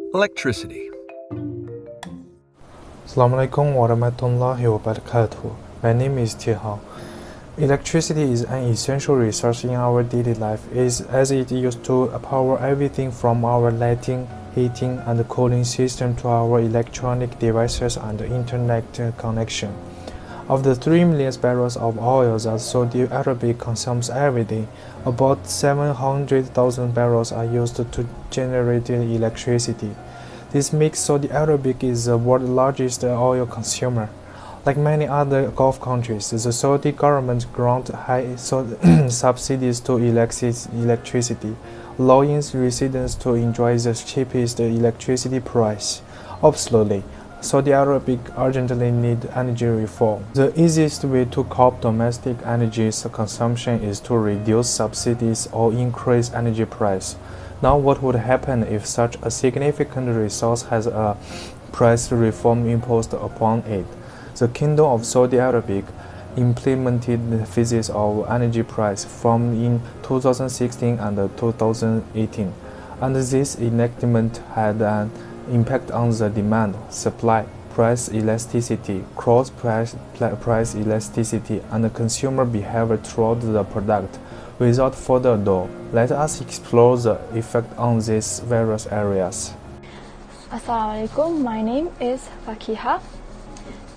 Electricity. Assalamualaikum warahmatullahi wabarakatuh. My name is Tiehao. Electricity is an essential resource in our daily life as it used to power everything from our lighting, heating, and cooling system to our electronic devices and internet connection. Of the 3 million barrels of oil that Saudi Arabia consumes every day, about 700,000 barrels are used to generate electricity. This makes Saudi Arabia is the world's largest oil consumer. Like many other Gulf countries, the Saudi government grants high subsidies to electricity, allowing residents to enjoy the cheapest electricity price. Absolutely, Saudi Arabia urgently needs energy reform. The easiest way to curb domestic energy consumption is to reduce subsidies or increase energy price. Now, what would happen if such a significant resource has a price reform imposed upon it? The Kingdom of Saudi Arabia implemented the phases of energy price from in 2016 and 2018, and this enactment had an impact on the demand, supply, price elasticity, cross-price elasticity, and consumer behavior toward the product. Without further ado, let us explore the effect on these various areas. Assalamualaikum, my name is Faqiha.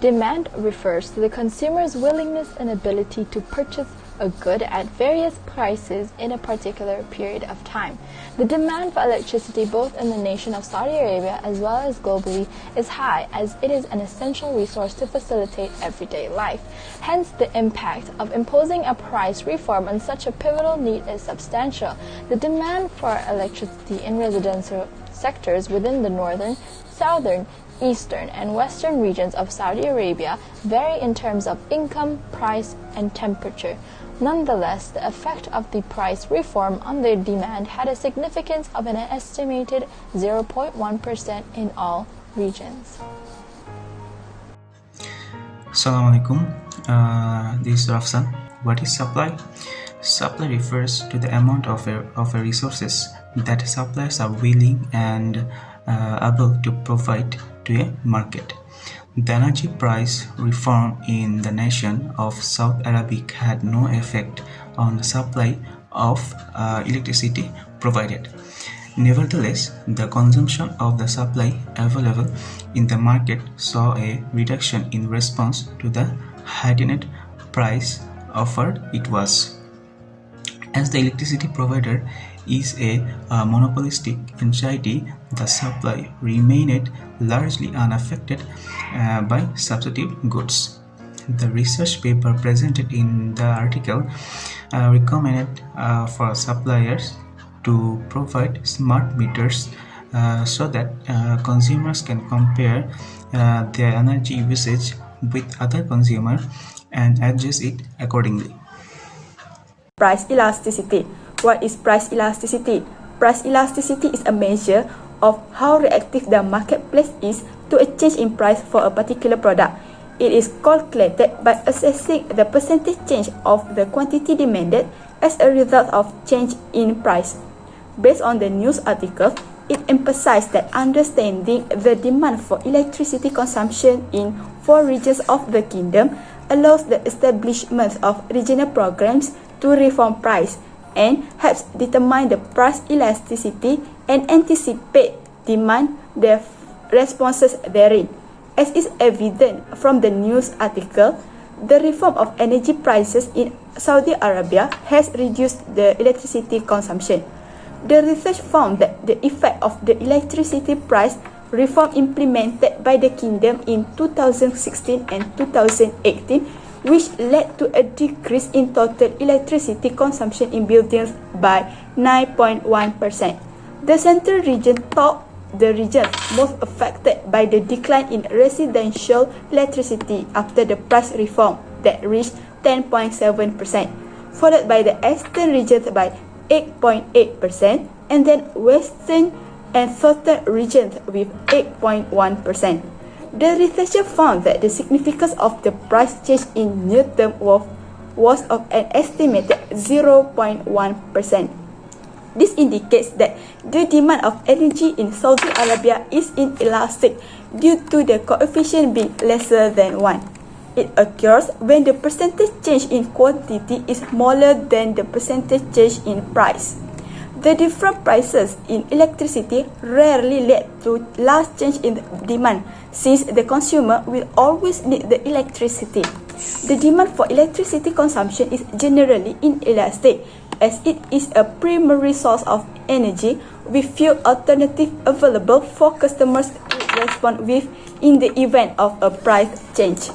Demand refers to the consumer's willingness and ability to purchase a good at various prices in a particular period of time. The demand for electricity both in the nation of Saudi Arabia as well as globally is high, as it is an essential resource to facilitate everyday life. Hence, the impact of imposing a price reform on such a pivotal need is substantial. The demand for electricity in residential sectors within the northern, southern, eastern and western regions of Saudi Arabia vary in terms of income, price, and temperature. Nonetheless, the effect of the price reform on the demand had a significance of an estimated 0.1% in all regions. Assalamualaikum, this is Rafsan. What is supply? Supply refers to the amount of resources that suppliers are willing and able to provide to a market. The energy price reform in the nation of Saudi Arabia had no effect on the supply of electricity provided. Nevertheless, the consumption of the supply available in the market saw a reduction in response to the heightened price offered it was. As the electricity provider is a monopolistic entity, the supply remained largely unaffected by substitute goods. The research paper presented in the article recommended for suppliers to provide smart meters so that consumers can compare their energy usage with other consumers and adjust it accordingly. Price elasticity. What is price elasticity? Price elasticity is a measure of how reactive the marketplace is to a change in price for a particular product. It is calculated by assessing the percentage change of the quantity demanded as a result of change in price. Based on the news article, it emphasized that understanding the demand for electricity consumption in 4 regions of the kingdom allows the establishment of regional programs to reform price and helps determine the price elasticity and anticipate demand responses therein. As is evident from the news article, the reform of energy prices in Saudi Arabia has reduced the electricity consumption. The research found that the effect of the electricity price reform implemented by the kingdom in 2016 and 2018, which led to a decrease in total electricity consumption in buildings by 9.1%. The central region topped the regions most affected by the decline in residential electricity after the price reform that reached 10.7%, followed by the eastern regions by 8.8%, and then western and southern regions with 8.1%. The researcher found that the significance of the price change in near term was of an estimated 0.1%. This indicates that the demand of energy in Saudi Arabia is inelastic due to the coefficient being lesser than 1. It occurs when the percentage change in quantity is smaller than the percentage change in price. The different prices in electricity rarely lead to large change in demand, since the consumer will always need the electricity. The demand for electricity consumption is generally inelastic, as it is a primary source of energy with few alternatives available for customers to respond with in the event of a price change.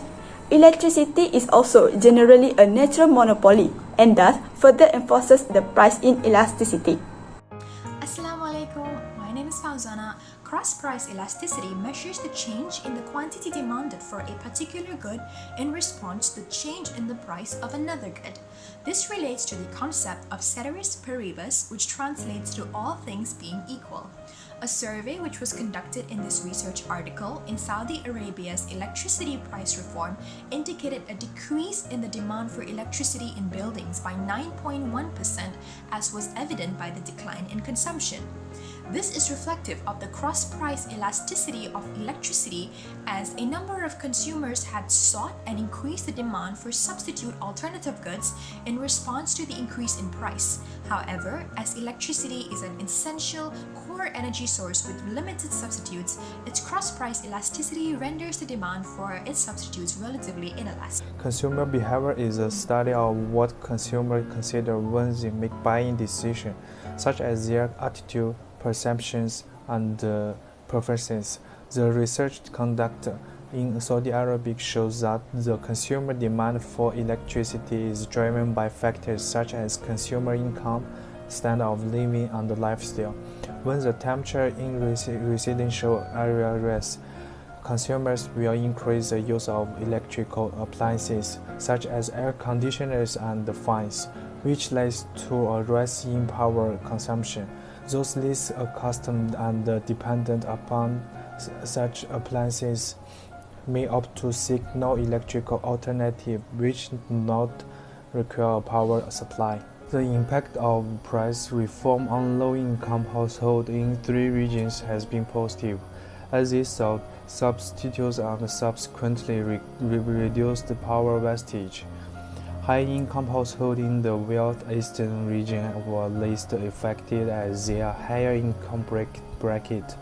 Electricity is also generally a natural monopoly and thus further enforces the price inelasticity. Assalamualaikum, my name is Fawzanah. Cross-price elasticity measures the change in the quantity demanded for a particular good in response to the change in the price of another good. This relates to the concept of ceteris paribus, which translates to all things being equal. A survey which was conducted in this research article in Saudi Arabia's electricity price reform indicated a decrease in the demand for electricity in buildings by 9.1%, as was evident by the decline in consumption. This is reflective of the cross-price elasticity of electricity, as a number of consumers had sought and increased the demand for substitute alternative goods in response to the increase in price. However, as electricity is an essential core energy source with limited substitutes, its cross-price elasticity renders the demand for its substitutes relatively inelastic. Consumer behavior is a study of what consumers consider when they make buying decisions, such as their attitude, perceptions, and preferences. The research conducted in Saudi Arabia shows that the consumer demand for electricity is driven by factors such as consumer income, standard of living, and lifestyle. When the temperature in residential area rises, consumers will increase the use of electrical appliances such as air conditioners and fans, which leads to a rise in power consumption. Those least accustomed and dependent upon such appliances may opt to seek no electrical alternative which do not require a power supply. The impact of price reform on low-income households in 3 regions has been positive, as it sought substitutes and subsequently reduced power wastage. High-income households in the Eastern region were least affected as they are higher income bracket,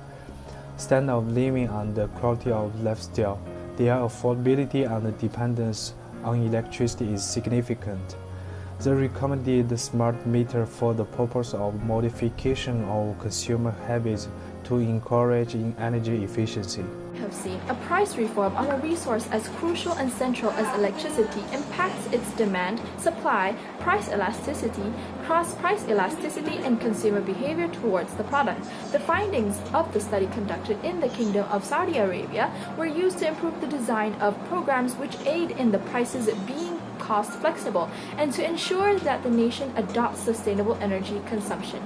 standard of living, and the quality of lifestyle. Their affordability and dependence on electricity is significant. They recommended the smart meter for the purpose of modification of consumer habits to encourage energy efficiency. We have seen a price reform on a resource as crucial and central as electricity impacts its demand, supply, price elasticity, cross-price elasticity, and consumer behavior towards the product. The findings of the study conducted in the Kingdom of Saudi Arabia were used to improve the design of programs which aid in the prices being cost flexible and to ensure that the nation adopts sustainable energy consumption.